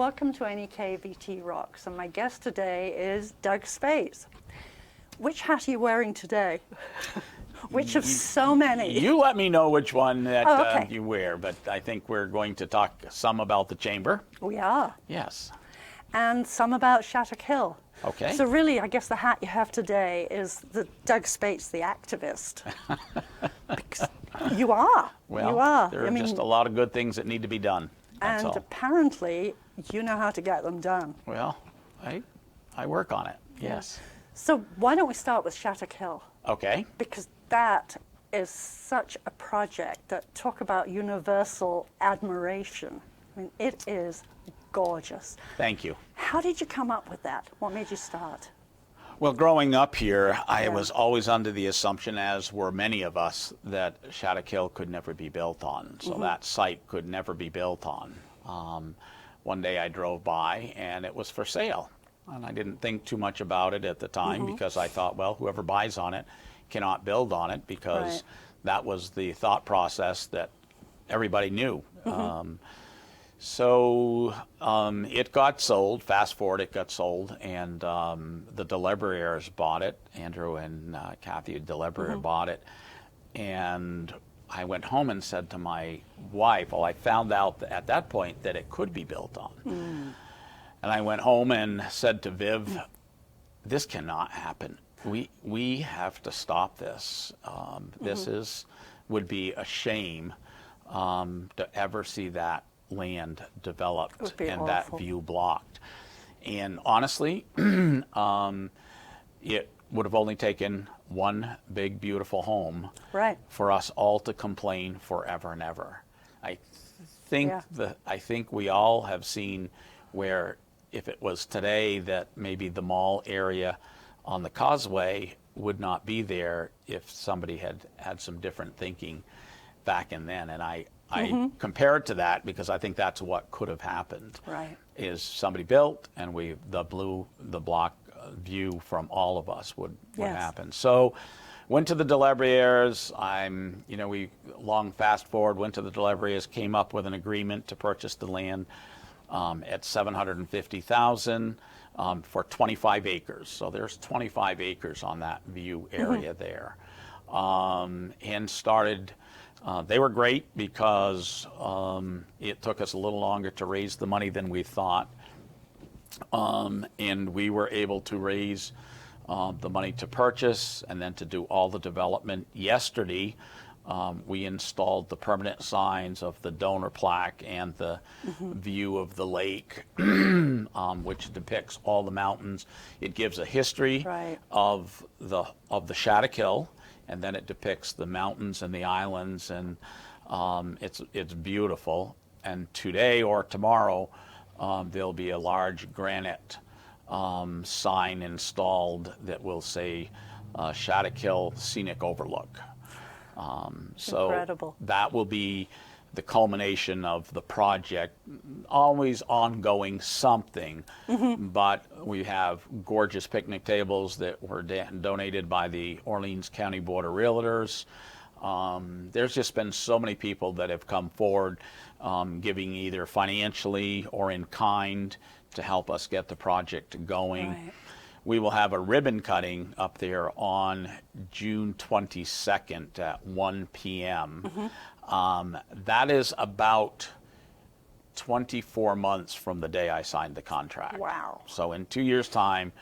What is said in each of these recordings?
welcome to NEK-TV Rocks, and my guest today is Doug Spates. Which hat are you wearing today? Which of so many? You let me know which one that okay. you wear, but I think we're going to talk some about the chamber. We are. Yes. And some about Shattuck Hill. Okay. So really, I guess the hat you have today is the Doug Spates, the activist. Because you are. Well, you are. there are just a lot of good things that need to be done. That's and all. Apparently, you know how to get them done. Well, I work on it, yes. So why don't we start with Shattuck Hill? Okay. Because that is such a project that talk about universal admiration. I mean, it is gorgeous. Thank you. How did you come up with that? What made you start? Well, growing up here, I was always under the assumption, as were many of us, that Shattuck Hill could never be built on. So that site could never be built on. One day I drove by and it was for sale. And I didn't think too much about it at the time because I thought, well, whoever buys on it cannot build on it, because that was the thought process that everybody knew. So it got sold. Fast forward, it got sold, and the Delibriers bought it. Andrew and Kathy Delibrier bought it, and I went home and said to my wife, well, I found out at that point that it could be built on. And I went home and said to Viv, this cannot happen. We have to stop this. This would be a shame to ever see that land developed and awful. That view blocked. And honestly, it would have only taken one big, beautiful home for us all to complain forever and ever. I think we all have seen where if it was today that maybe the mall area on the causeway would not be there if somebody had some different thinking back in then. And I compare it to that because I think that's what could have happened. Is somebody built and the block view from all of us would happen. So went to the Delibriers. We long fast forward, went to the Delibriers, came up with an agreement to purchase the land at $750,000 for 25 acres. So there's 25 acres on that view area there. And started, they were great because it took us a little longer to raise the money than we thought. And we were able to raise the money to purchase and then to do all the development. Yesterday, we installed the permanent signs of the donor plaque and the view of the lake, which depicts all the mountains. It gives a history of the Shattuck Hill, and then it depicts the mountains and the islands, and it's beautiful. And today or tomorrow, there'll be a large granite sign installed that will say Shattuck Hill Scenic Overlook. So incredible. That will be the culmination of the project, always ongoing something, but we have gorgeous picnic tables that were donated by the Orleans County Board of Realtors. There's just been so many people that have come forward, giving either financially or in kind to help us get the project going. We will have a ribbon cutting up there on June 22nd at 1 p.m. That is about 24 months from the day I signed the contract. Wow. So in 2 years' time,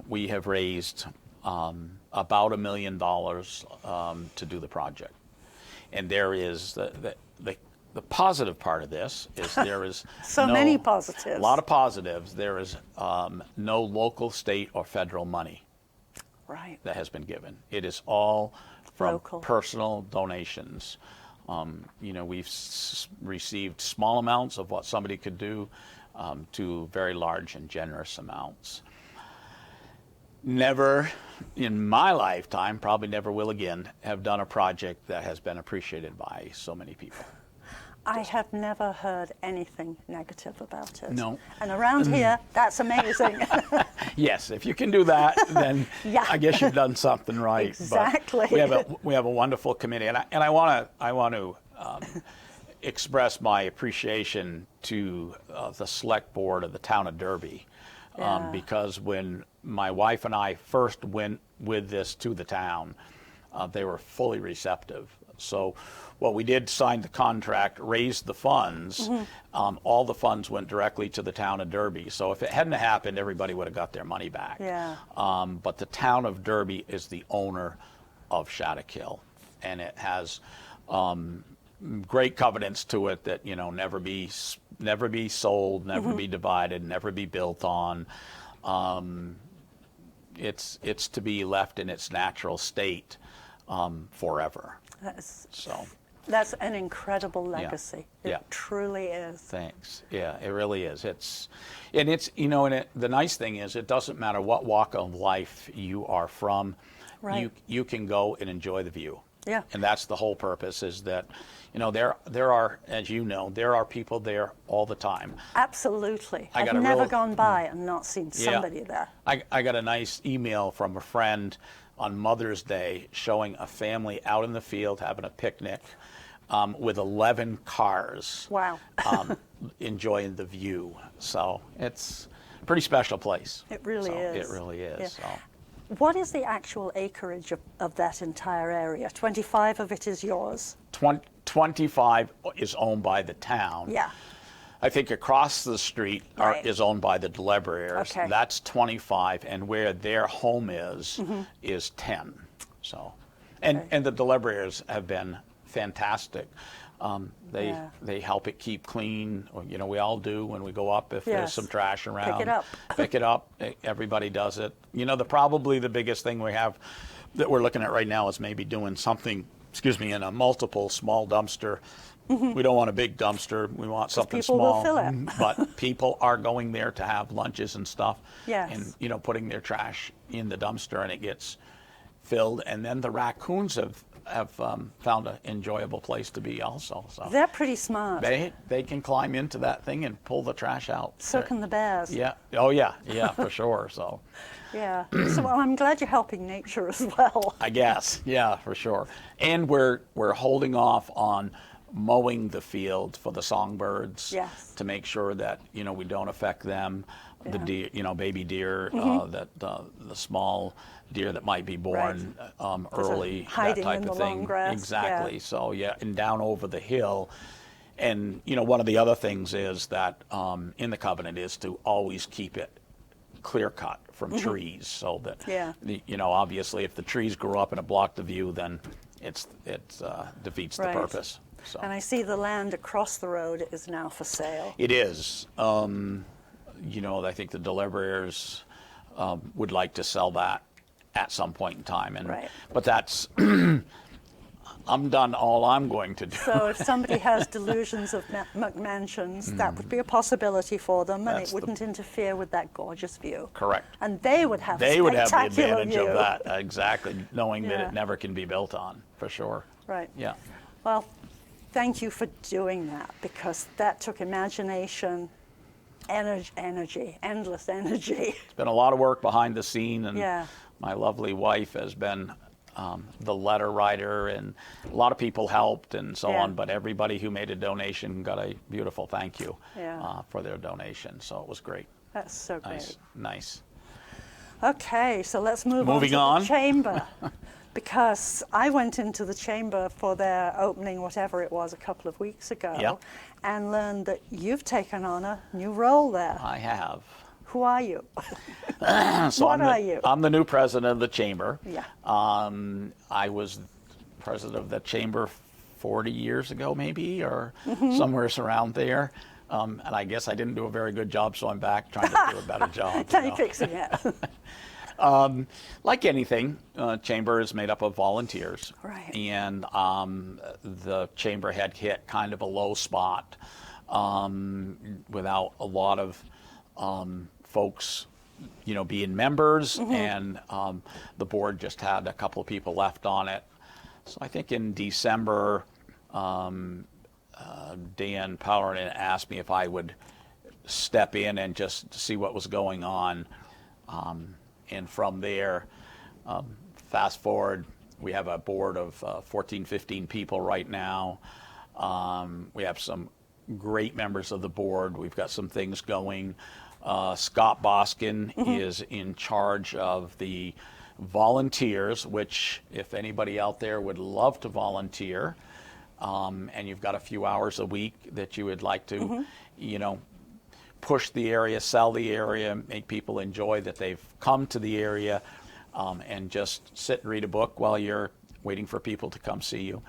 we have raised about $1 million to do the project. And there is the positive part of this is there is many positives. A lot of positives. There is no local, state, or federal money that has been given. It is all from local personal donations. We've received small amounts of what somebody could do to very large and generous amounts. Never in my lifetime, probably never will again, have done a project that has been appreciated by so many people. I have never heard anything negative about it. No. And around here, that's amazing. Yes, if you can do that, then I guess you've done something right. Exactly. But we have a wonderful committee, and I want to express my appreciation to the select board of the town of Derby, because when my wife and I first went with this to the town, they were fully receptive. So what we did, signed the contract, raised the funds. All the funds went directly to the town of Derby. So if it hadn't happened, everybody would have got their money back. Yeah. But the town of Derby is the owner of Shattuck Hill, and it has great covenants to it that, you know, never be sold, never be divided, never be built on. It's to be left in its natural state forever. That's an incredible legacy. Yeah. It truly is. Thanks. Yeah, it really is. It's you know, and the nice thing is, it doesn't matter what walk of life you are from. Right. You can go and enjoy the view. Yeah. And that's the whole purpose, is that, you know, there are, as you know, there are people there all the time. Absolutely. I've never gone by and not seen somebody there. I got a nice email from a friend on Mother's Day showing a family out in the field having a picnic with 11 cars. Wow. Enjoying the view. So it's a pretty special place. It really is. It really is. Yeah. So. What is the actual acreage of that entire area? 25 of it is yours? 25 is owned by the town. Yeah. I think across the street is owned by the Delibriers. Okay. That's 25, and where their home is 10. So, and the Delibriers have been fantastic. They help it keep clean. You know, we all do when we go up. If there's some trash around, pick it up. Pick it up. Everybody does it. You know, probably the biggest thing we have that we're looking at right now is maybe doing something, in a multiple small dumpster. We don't want a big dumpster. We want something people small. Will fill it. But people are going there to have lunches and stuff. Yes. And, you know, putting their trash in the dumpster, and it gets filled. And then the raccoons have found an enjoyable place to be also. So they're pretty smart. They can climb into that thing and pull the trash out. So can the bears. Yeah. Oh yeah. Yeah, for sure. So. Yeah. So well, I'm glad you're helping nature as well. I guess. Yeah, for sure. And we're holding off on mowing the field for the songbirds. Yes. To make sure that, you know, we don't affect them. Yeah. The deer, you know, baby deer, that the small deer that might be born early, hiding that type in of the thing. long grass. Exactly. Yeah. So yeah, and down over the hill. And you know, one of the other things is that in the covenant is to always keep it clear cut from trees, so that you know, obviously, if the trees grow up and it block the view, then it defeats the purpose. So. And I see the land across the road is now for sale. It is. You know, I think the Delibriers would like to sell that at some point in time, but that's I'm done all I'm going to do. So if somebody has delusions of McMansions, that would be a possibility for them, and it wouldn't interfere with that gorgeous view. Correct. And they would have the advantage view. of that, exactly, knowing that it never can be built on, for sure. Right. Yeah. Well, thank you for doing that, because that took imagination, energy, endless energy. It's been a lot of work behind the scene, and my lovely wife has been the letter writer, and a lot of people helped and so on, but everybody who made a donation got a beautiful thank you for their donation, so it was great. That's so great. Nice. Okay, so let's move on to the chamber. Because I went into the chamber for their opening, whatever it was, a couple of weeks ago, and learned that you've taken on a new role there. I have. Who are you? So what are you? I'm the new president of the chamber. Yeah. I was president of the chamber 40 years ago, maybe, or somewhere around there. And I guess I didn't do a very good job, so I'm back trying to do a better job. Fixing it. Like anything, chamber is made up of volunteers. Right. And the chamber had hit kind of a low spot without a lot of folks, you know, being members, and the board just had a couple of people left on it. So I think in December, Dan Powderman asked me if I would step in and just see what was going on. And from there, fast forward, we have a board of 14, 15 people right now. We have some great members of the board. We've got some things going. Scott Boskin is in charge of the volunteers, which if anybody out there would love to volunteer, and you've got a few hours a week that you would like to, you know, push the area, sell the area, make people enjoy that they've come to the area, and just sit and read a book while you're waiting for people to come see you.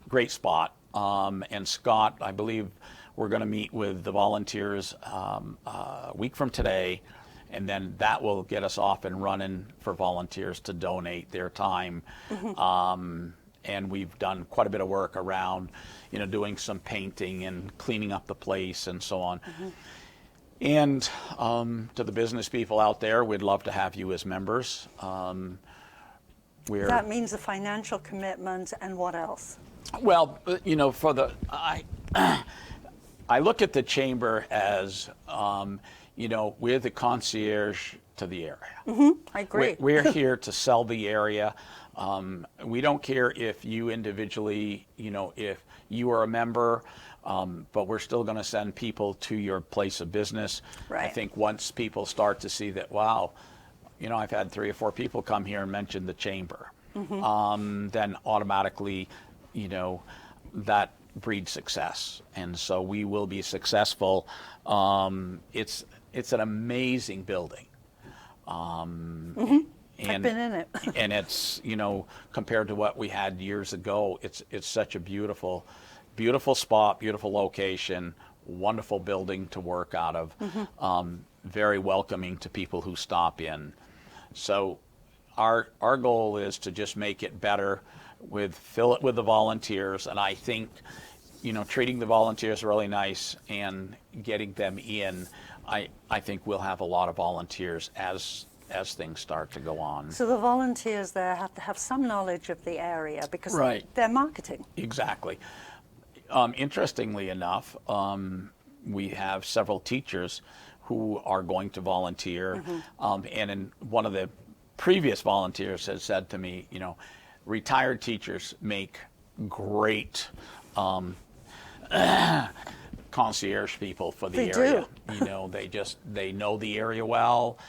Great spot. And Scott, I believe we're going to meet with the volunteers a week from today, and then that will get us off and running for volunteers to donate their time. And we've done quite a bit of work around, you know, doing some painting and cleaning up the place and so on. And to the business people out there, we'd love to have you as members. That means a financial commitment, and what else? Well, you know, I look at the chamber as, you know, we're the concierge to the area. I agree. We're here to sell the area. We don't care if you individually, you know, if you are a member, but we're still going to send people to your place of business. Right. I think once people start to see that, wow, you know, I've had 3 or 4 people come here and mention the chamber, then automatically, you know, that breeds success. And so we will be successful. It's an amazing building. I've been in it. And it's, you know, compared to what we had years ago, it's such a beautiful spot, beautiful location, wonderful building to work out of, very welcoming to people who stop in. So our goal is to just make it better, fill it with the volunteers, and I think, you know, treating the volunteers really nice and getting them in, I think we'll have a lot of volunteers as things start to go on. So the volunteers there have to have some knowledge of the area because they're marketing. Exactly. Interestingly enough, we have several teachers who are going to volunteer, and in one of the previous volunteers has said to me, you know, retired teachers make great concierge people for the area. You know, they know the area well.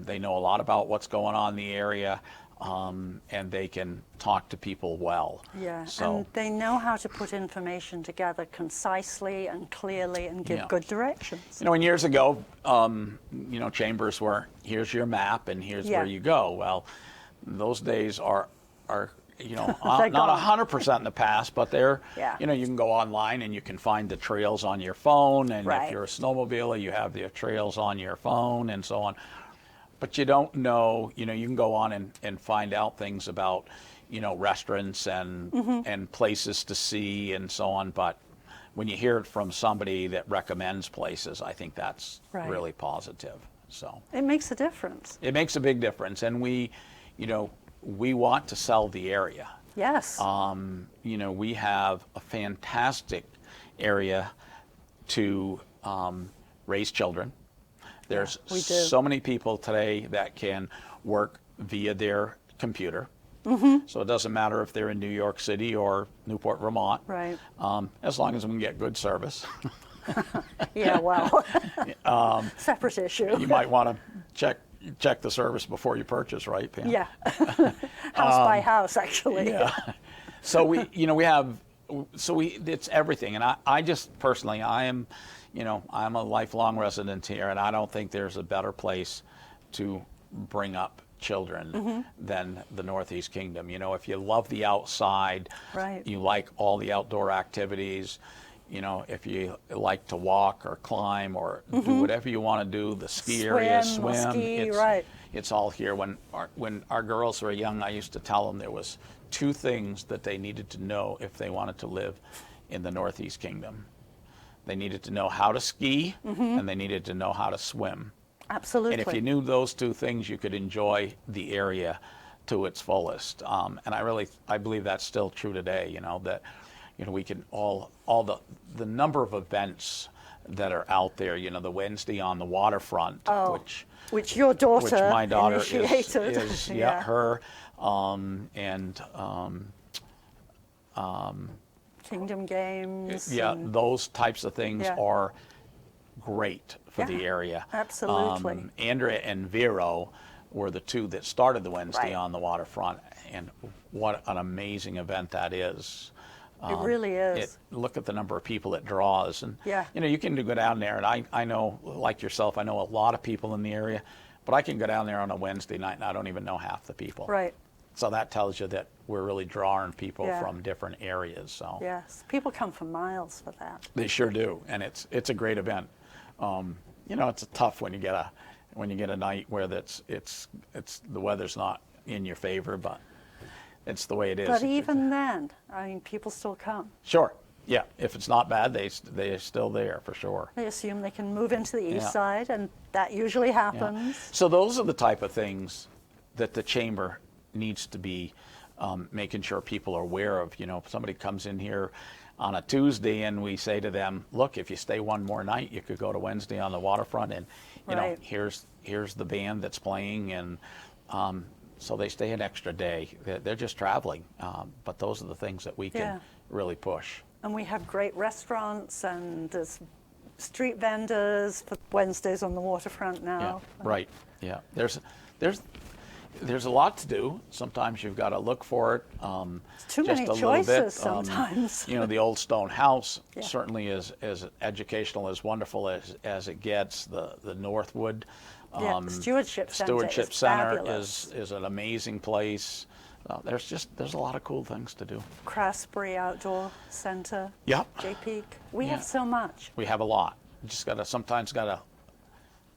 They know a lot about what's going on in the area, and they can talk to people well. Yeah, so, and they know how to put information together concisely and clearly and give good directions. You know, and years ago, you know, chambers were, here's your map and here's where you go. Well, those days are you know, not 100% in the past, but they're, you know, you can go online and you can find the trails on your phone, and if you're a snowmobiler, you have the trails on your phone and so on. But you don't know, you know, you can go on and find out things about, you know, restaurants and places to see and so on, but when you hear it from somebody that recommends places, I think that's really positive. So it makes a difference. It makes a big difference, and we, you know, we want to sell the area. Yes. You know, we have a fantastic area to raise children. There's so many people today that can work via their computer. So it doesn't matter if they're in New York City or Newport, Vermont. Right. As long as we can get good service. Yeah, well, separate issue. You might want to check the service before you purchase, right, Pam? Yeah. House by house, actually. Yeah. So we, you know, it's everything. And I just personally, I'm a lifelong resident here, and I don't think there's a better place to bring up children than the Northeast Kingdom. You know, if you love the outside, you like all the outdoor activities, you know, if you like to walk or climb or do whatever you want to do, the ski area, swim, ski, it's all here. When our girls were young, I used to tell them there was 2 things that they needed to know if they wanted to live in the Northeast Kingdom. They needed to know how to ski, and they needed to know how to swim. Absolutely. And if you knew those 2 things, you could enjoy the area to its fullest. And I believe that's still true today, you know, that, you know, we can all the number of events that are out there, you know, the Wednesday on the waterfront, which your daughter, which my daughter initiated. is Kingdom Games. Yeah, those types of things are great for the area. Absolutely. Andrea and Vero were the two that started the Wednesday on the waterfront, and what an amazing event that is. It really is. Look at the number of people it draws, and you know, you can go down there, and I know, like yourself, I know a lot of people in the area, but I can go down there on a Wednesday night and I don't even know half the people. Right. So that tells you that we're really drawing people from different areas. So yes, people come for miles for that. They sure do, and it's a great event. You know, it's tough when you get a night where it's the weather's not in your favor, but it's the way it is. But even then, I mean, people still come. Sure. Yeah. If it's not bad, they're still there for sure. They assume they can move into the east side, and that usually happens. Yeah. So those are the type of things that the chamber needs to be making sure people are aware of. You know, if somebody comes in here on a Tuesday and we say to them, look, if you stay one more night, you could go to Wednesday on the waterfront, and you know, here's the band that's playing, and so they stay an extra day. They're just traveling, but those are the things that we can really push. And we have great restaurants, and there's street vendors for Wednesdays on the waterfront now. Yeah, right. Yeah, there's a lot to do. Sometimes you've got to look for it. Too many choices sometimes. You know, the old stone house certainly is as educational, as wonderful as it gets. The Northwood the Stewardship Center is an amazing place. There's a lot of cool things to do. Craftsbury Outdoor Center. Yep. J-Peak. We have so much. We have a lot. You just sometimes gotta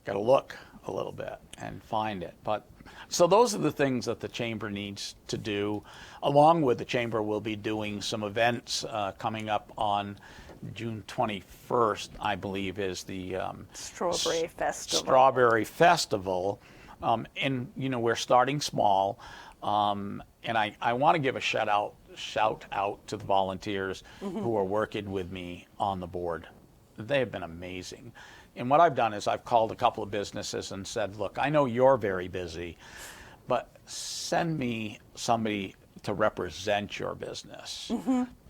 look a little bit and find it. But so those are the things that the chamber needs to do. Along with the chamber, we'll be doing some events coming up on June 21st, I believe, is the Strawberry Festival. Strawberry Festival. And you know, we're starting small. And I want to give a shout out to the volunteers who are working with me on the board. They have been amazing. And what I've done is I've called a couple of businesses and said, look, I know you're very busy, but send me somebody to represent your business.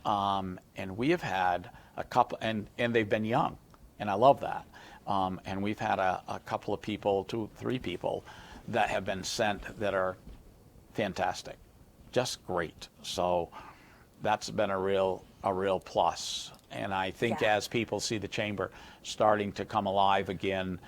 And we have had a couple, and they've been young, and I love that. And we've had a couple of people, 2-3 people, that have been sent that are fantastic, just great. So that's been a real plus. And I think as people see the chamber starting to come alive again,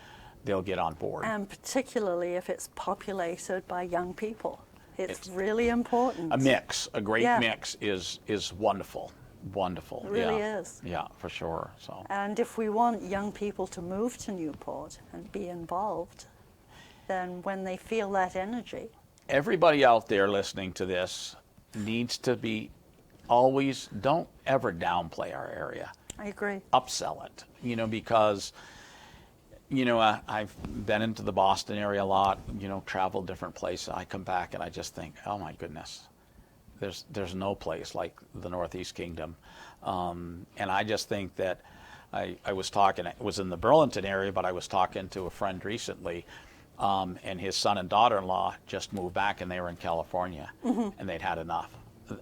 they'll get on board. And particularly if it's populated by young people. It's really important. A great mix is wonderful. Wonderful. It really is. Yeah, for sure. So. And if we want young people to move to Newport and be involved, then when they feel that energy. Everybody out there listening to this needs to be don't ever downplay our area. I agree. Upsell it, you know, because, you know, I've been into the Boston area a lot, you know, traveled different places. I come back and I just think, oh my goodness, there's no place like the Northeast Kingdom. And I just think that I was talking, it was in the Burlington area, but I was talking to a friend recently, and his son and daughter-in-law just moved back, and they were in California, and they'd had enough.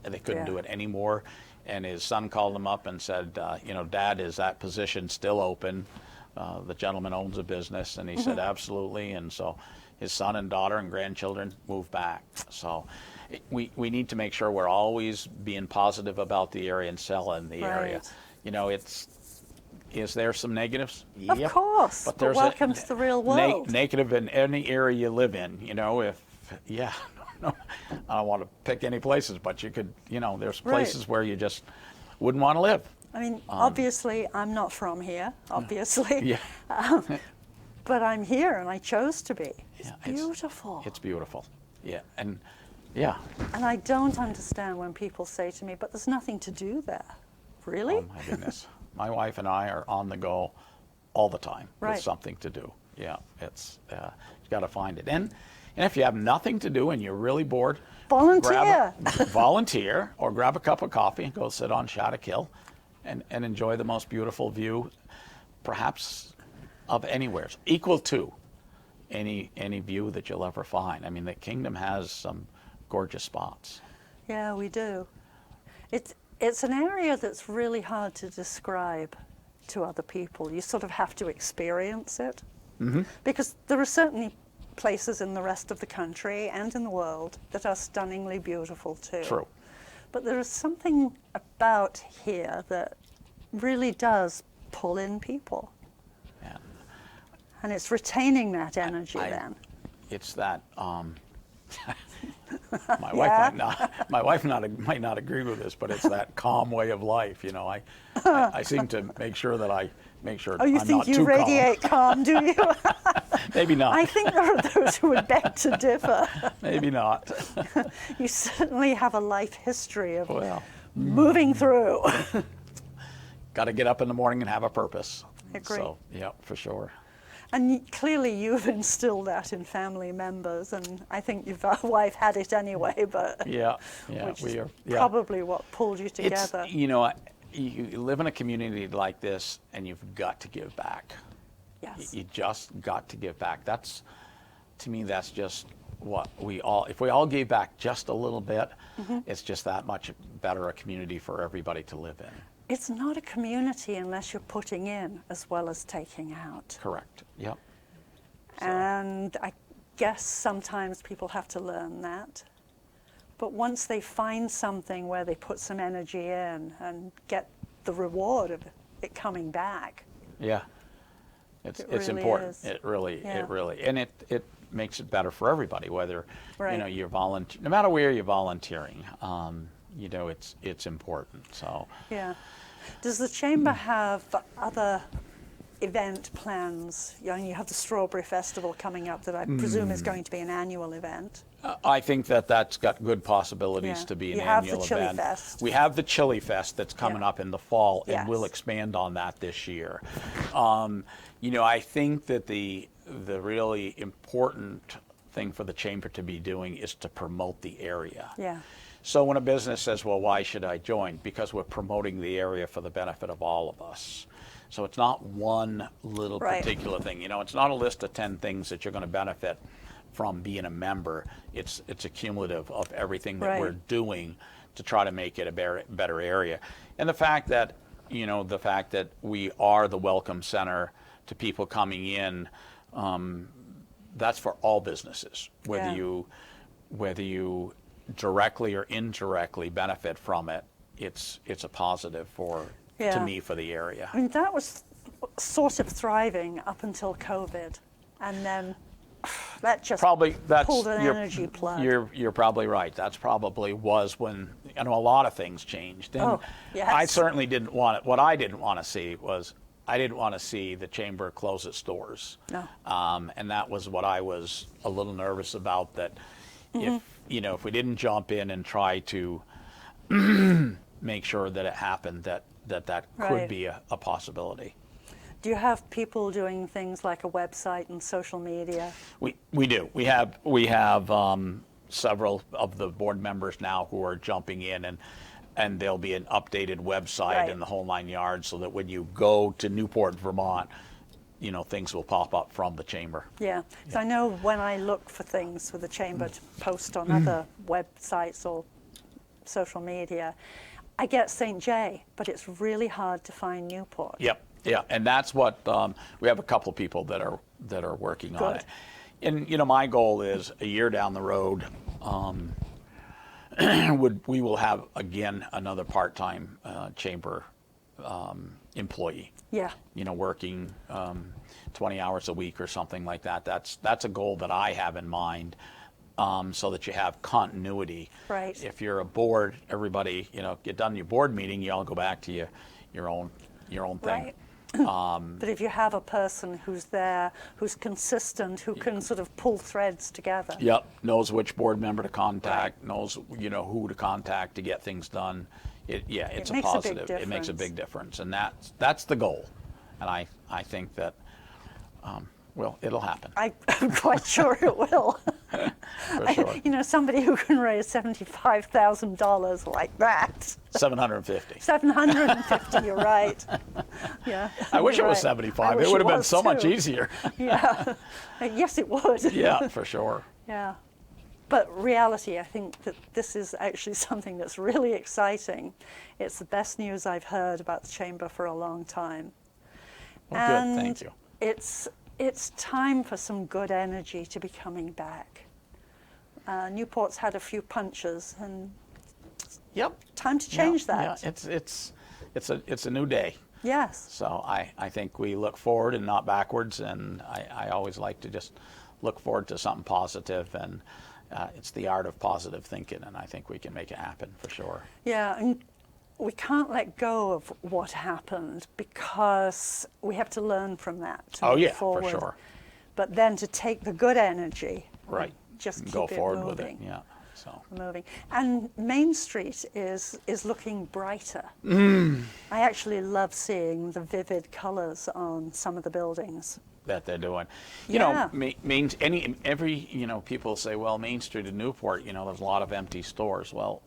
They couldn't do it anymore. And his son called him up and said, you know, Dad, is that position still open? The gentleman owns a business. And he said, absolutely. And so his son and daughter and grandchildren moved back. So we need to make sure we're always being positive about the area and selling the area. You know, is there some negatives? Of course, but welcome to the real world. Negative in any area you live in, you know, no, I don't want to pick any places, but you could, you know, there's places where you just wouldn't want to live. I mean, obviously, I'm not from here, obviously. But I'm here, and I chose to be. It's beautiful. It's beautiful. Yeah, and And I don't understand when people say to me, but there's nothing to do there. Really? Oh, my goodness. My wife and I are on the go all the time with something to do. Yeah, it's, you got to find it. And if you have nothing to do and you're really bored, volunteer or grab a cup of coffee and go sit on Shattuck Hill and enjoy the most beautiful view, perhaps of anywhere, equal to any view that you'll ever find. I mean, the kingdom has some gorgeous spots. Yeah, we do. It's an area that's really hard to describe to other people. You sort of have to experience it. Because there are certainly places in the rest of the country and in the world that are stunningly beautiful too. True. But there is something about here that really does pull in people. Yeah. And it's retaining that energy then. It's that, my wife might not agree with this, but it's that calm way of life. You know, I seem to make sure that I make sure I'm not too calm. Oh, you think you radiate calm, do you? Maybe not. I think there are those who would beg to differ. Maybe not. You certainly have a life history of moving through. Got to get up in the morning and have a purpose. I agree. So, yeah, for sure. And clearly you've instilled that in family members, and I think your wife had it anyway, but which is probably what pulled you together. It's, you know, you live in a community like this, and you've got to give back. Yes. You just got to give back. That's, to me, that's just what we all, if we all gave back just a little bit, it's just that much better a community for everybody to live in. It's not a community unless you're putting in as well as taking out. Correct. Yep. So. And I guess sometimes people have to learn that. But once they find something where they put some energy in and get the reward of it coming back. Yeah. It's really important. Is. It really, and it makes it better for everybody, whether, you know, you're no matter where you're volunteering, you know, it's important, so. Yeah. Does the Chamber have other event plans? You know, you have the Strawberry Festival coming up that I presume is going to be an annual event. I think that's got good possibilities to be an annual event. You have the Chili Fest. We have the Chili Fest that's coming up in the fall, and we'll expand on that this year. You know, I think that the really important thing for the Chamber to be doing is to promote the area. Yeah. So when a business says, well, why should I join? Because we're promoting the area for the benefit of all of us. So it's not one little particular thing. You know, it's not a list of 10 things that you're going to benefit from being a member. It's a cumulative of everything that we're doing to try to make it a better area. And the fact that, you know, we are the welcome center to people coming in, that's for all businesses, whether you directly or indirectly benefit from it. It's a positive to me for the area. I mean, that was sort of thriving up until COVID, and then that just pulled an energy plug. You're probably right. That's probably was when, you know, a lot of things changed. And I certainly didn't want it. What I didn't want to see was I didn't want to see the Chamber close its doors. No. And that was what I was a little nervous about, that if we didn't jump in and try to make sure that it happened, that could be a possibility. Do you have people doing things like a website and social media? We do. We have several of the board members now who are jumping in, and there'll be an updated website and the whole 9 yards, so that when you go to Newport, Vermont, you know, things will pop up from the Chamber. Yeah, so I know when I look for things for the Chamber to post on other websites or social media, I get St. J, but it's really hard to find Newport. Yep, yeah, and that's what we have a couple of people that are working on it. And you know, my goal is a year down the road, we will have again another part-time Chamber employee. Yeah. You know, working 20 hours a week or something like that. That's a goal that I have in mind, so that you have continuity. Right. If you're a board, everybody, you know, get done your board meeting, you all go back to your own thing. Right. But if you have a person who's there, who's consistent, who can sort of pull threads together. Yep. Knows which board member to contact. Knows, you know, who to contact to get things done. It's a positive. It makes a big difference, and that's the goal. And I think that well, it'll happen. I'm quite sure it will. For sure. You know, somebody who can raise $75,000 like that. 750. 750. You're right. Yeah. I wish it was 75. It would have been so much easier. Yeah. Yes, it would. Yeah, for sure. Yeah. But reality, I think that this is actually something that's really exciting. It's the best news I've heard about the chamber for a long time. Well, and good, thank you. It's time for some good energy to be coming back. Newport's had a few punches, and time to change that. Yeah, it's a new day. Yes. So I think we look forward and not backwards, and I always like to just look forward to something positive, and it's the art of positive thinking, and I think we can make it happen for sure. Yeah, and we can't let go of what happened because we have to learn from that to move forward. For sure. But then to take the good energy, right, just keep go forward moving. with it. Yeah. So. Moving. And Main Street is looking brighter. I actually love seeing the vivid colors on some of the buildings that they're doing. You know, people say, well, Main Street in Newport, there's a lot of empty stores. Well,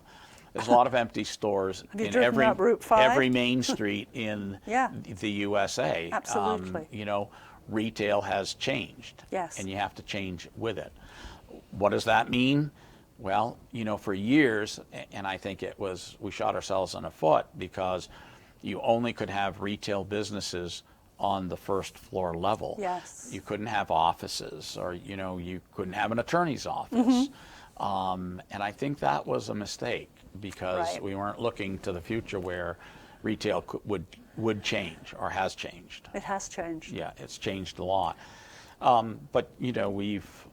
there's a lot of empty stores in every main street in the USA. Absolutely. Retail has changed. Yes. And you have to change with it. What does that mean? Well, for years, and I think we shot ourselves in the foot because you only could have retail businesses on the first floor level. Yes. You couldn't have offices, or, you couldn't have an attorney's office. And I think that was a mistake because we weren't looking to the future where retail would change or has changed. It has changed. Yeah, it's changed a lot. But, we've...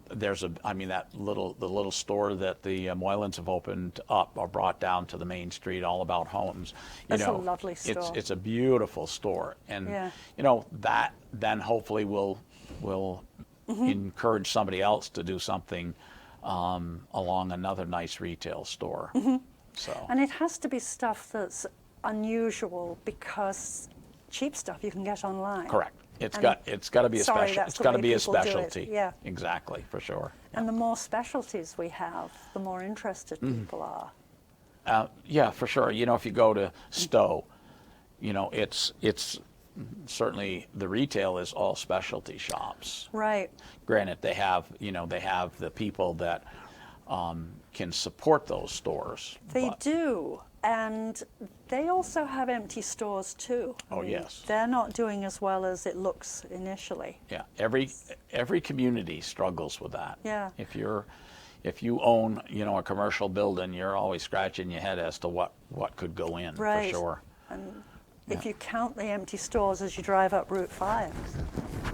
the little store that the Moylans have opened up or brought down to the main street, all about homes. That's a lovely store. It's a beautiful store, and that then hopefully will encourage somebody else to do something along another nice retail store. So. And it has to be stuff that's unusual because cheap stuff you can get online. Correct. It's got to be a special. It's got to be a specialty. Yeah. Exactly, for sure. And the more specialties we have, the more interested people are. Yeah, for sure. If you go to Stowe, it's certainly the retail is all specialty shops. Right. Granted, they have the people that can support those stores. They do. And they also have empty stores too. Oh, yes. They're not doing as well as it looks initially. Yeah, every community struggles with that. Yeah. If you own, a commercial building, you're always scratching your head as to what could go in, for sure. And if you count the empty stores as you drive up Route 5,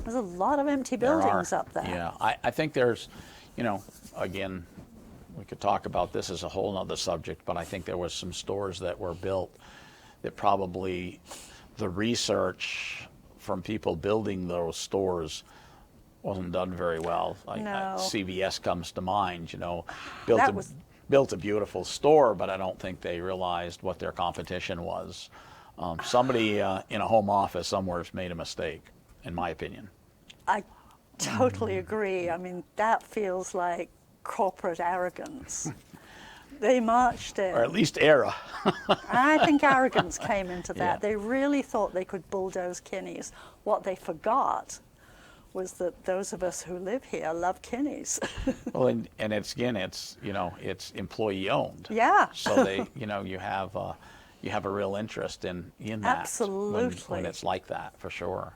there's a lot of empty buildings up there. Yeah, I think there's, again, we could talk about this as a whole other subject, but I think there was some stores that were built that probably the research from people building those stores wasn't done very well. No. CVS comes to mind, built a beautiful store, but I don't think they realized what their competition was. Somebody in a home office somewhere has made a mistake, in my opinion. I totally agree. I mean, that feels like corporate arrogance. They marched in. Or at least era. I think arrogance came into that. Yeah. They really thought they could bulldoze Kinney's. What they forgot was that those of us who live here love Kinney's. Well, and it's employee owned. Yeah. So they, you have a real interest in that. Absolutely. When it's like that, for sure.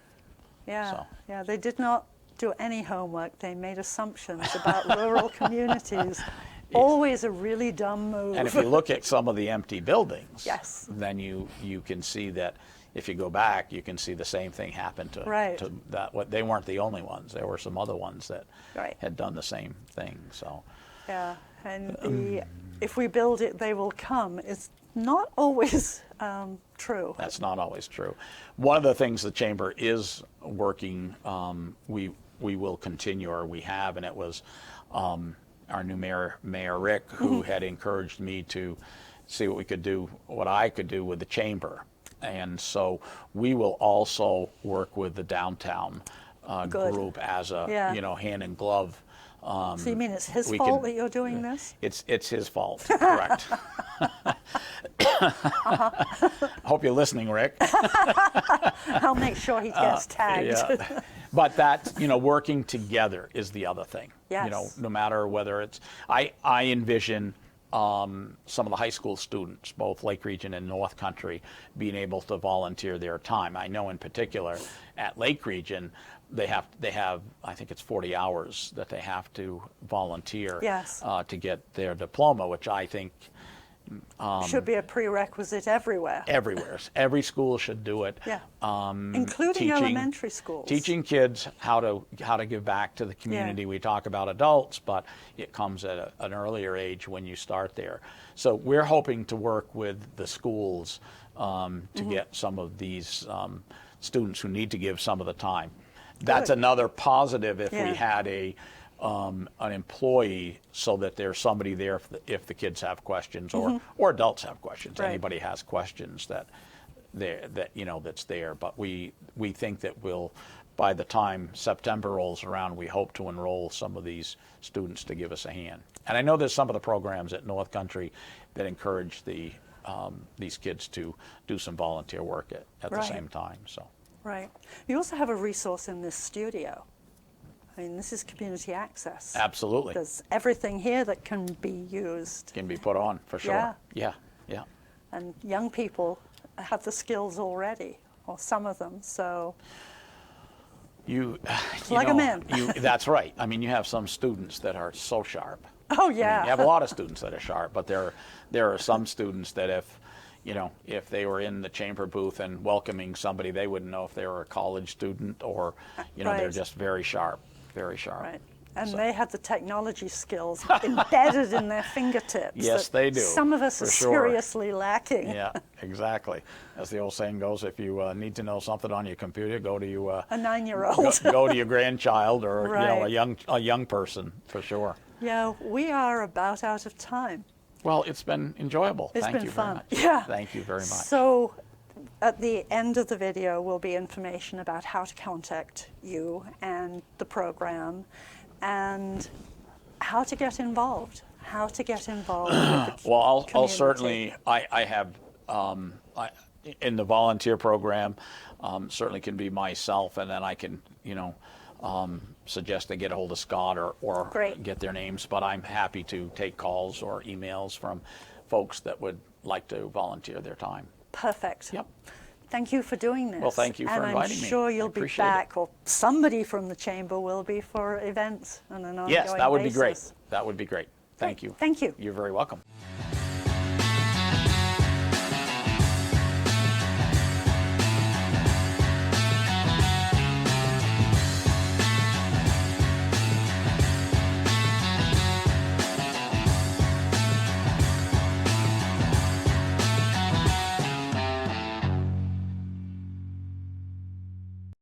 Yeah. So. Yeah. They did not do any homework. They made assumptions about rural communities. Always a really dumb move. And if you look at some of the empty buildings, yes, then you can see that if you go back, you can see the same thing happen to that. They weren't the only ones. There were some other ones that had done the same thing. So. Yeah, and if we build it, they will come. It's not always true. That's not always true. One of the things the Chamber is working, we will continue, or we have, and it was our new Mayor Rick, who had encouraged me to see what I could do with the Chamber. And so we will also work with the downtown group as a hand in glove. So you mean it's his fault that you're doing this? It's his fault, correct. Hope you're listening, Rick. I'll make sure he gets tagged. But that, working together is the other thing. Yes. No matter whether it's, I envision some of the high school students, both Lake Region and North Country, being able to volunteer their time. I know in particular at Lake Region, they have, I think it's 40 hours that they have to volunteer yes. To get their diploma, which I think should be a prerequisite everywhere. Everywhere. Every school should do it. Yeah. Including elementary schools. Teaching kids how to give back to the community. Yeah. We talk about adults, but it comes at an earlier age when you start there. So we're hoping to work with the schools to get some of these students who need to give some of the time. That's another positive if we had an employee, so that there's somebody there if the kids have questions or adults have questions. Right. Anybody has questions that's there. But we think that by the time September rolls around, we hope to enroll some of these students to give us a hand. And I know there's some of the programs at North Country that encourage these kids to do some volunteer work at the same time. So. Right. You also have a resource in this studio. I mean, this is community access. Absolutely. There's everything here that can be used. Can be put on, for sure. Yeah. And young people have the skills already, or some of them, so plug them in. That's right. I mean, you have some students that are so sharp. Oh, yeah. I mean, you have a lot of students that are sharp, but there are some students that if they were in the chamber booth and welcoming somebody, they wouldn't know if they were a college student or, they're just very sharp. Very sharp. Right. And they have the technology skills embedded in their fingertips. Yes, they do. Some of us are seriously lacking. Yeah, exactly. As the old saying goes, if you need to know something on your computer, go to a 9-year-old. Go to your grandchild or a young person, for sure. Yeah, we are about out of time. Well, it's been enjoyable. It's Thank been you fun. Very much. Yeah. Thank you very much. So, at the end of the video will be information about how to contact you and the program, and how to get involved. With the well, community. I'll certainly. I have in the volunteer program. Certainly can be myself, and then I can suggest they get a hold of Scott or get their names. But I'm happy to take calls or emails from folks that would like to volunteer their time. Perfect. Yep. Thank you for doing this. Well, thank you for inviting me. And I'm sure you'll be back, or somebody from the chamber will be, for events on an ongoing basis. Yes, that would be great. That would be great. Thank you. Thank you. You're very welcome.